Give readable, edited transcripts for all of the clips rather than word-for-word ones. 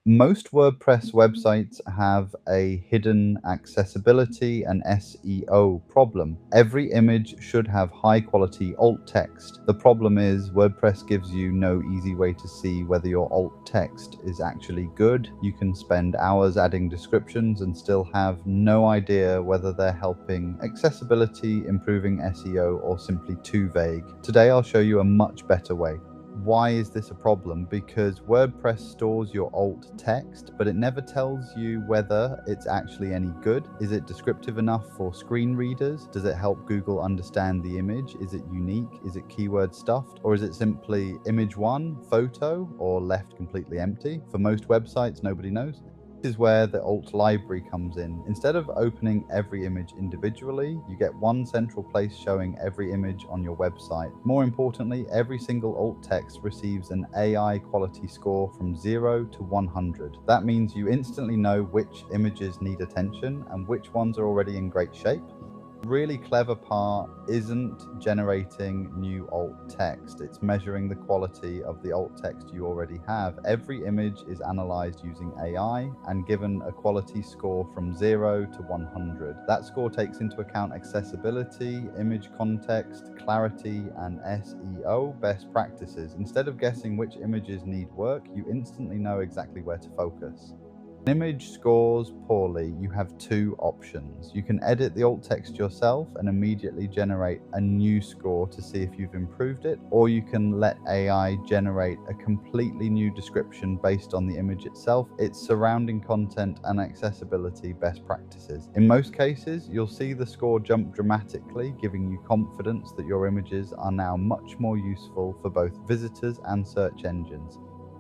Most WordPress websites have a hidden accessibility and SEO problem. Every image should have high quality alt text. The problem is WordPress gives you no easy way to see whether your alt text is actually good. You can spend hours adding descriptions and still have no idea whether they're helping accessibility, improving SEO, or simply too vague. Today I'll show you a much better way. Why is this a problem? Because WordPress stores your alt text, but it never tells you whether it's actually any good. Is it descriptive enough for screen readers? Does it help Google understand the image? Is it unique? Is it keyword stuffed? Or is it simply image one, photo, or left completely empty? For most websites, nobody knows. This is where the alt library comes in. Instead of opening every image individually, you get one central place showing every image on your website. More importantly, every single alt text receives an AI quality score from 0 to 100. That means you instantly know which images need attention and which ones are already in great shape. The really clever part isn't generating new alt text, it's measuring the quality of the alt text you already have. Every image is analyzed using AI and given a quality score from 0 to 100. That score takes into account accessibility, image context, clarity, and SEO best practices. Instead of guessing which images need work, you instantly know exactly where to focus. An image scores poorly, you have two options. You can edit the alt text yourself and immediately generate a new score to see if you've improved it, or you can let AI generate a completely new description based on the image itself, its surrounding content, and accessibility best practices. In most cases, you'll see the score jump dramatically, giving you confidence that your images are now much more useful for both visitors and search engines.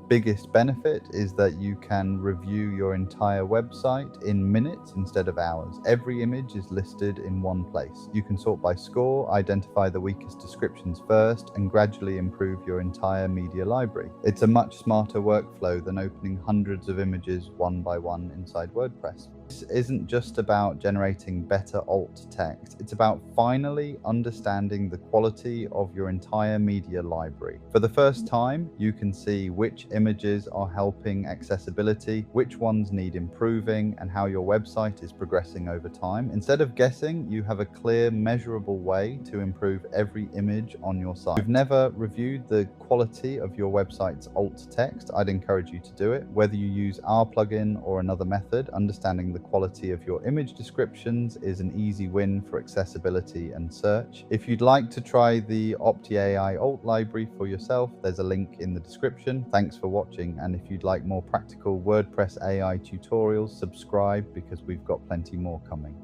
Biggest benefit is that you can review your entire website in minutes instead of hours. Every image is listed in one place. You can sort by score, identify the weakest descriptions first, and gradually improve your entire media library. It's a much smarter workflow than opening hundreds of images one by one inside WordPress. This isn't just about generating better alt text, it's about finally understanding the quality of your entire media library. For the first time, you can see which images are helping accessibility, which ones need improving, and how your website is progressing over time. Instead of guessing, you have a clear, measurable way to improve every image on your site. If you've never reviewed the quality of your website's alt text, I'd encourage you to do it. Whether you use our plugin or another method, understanding the quality of your image descriptions is an easy win for accessibility and search. If you'd like to try the OpptiAI Alt library for yourself, there's a link in the description. Thanks for watching, and if you'd like more practical WordPress AI tutorials, subscribe because we've got plenty more coming.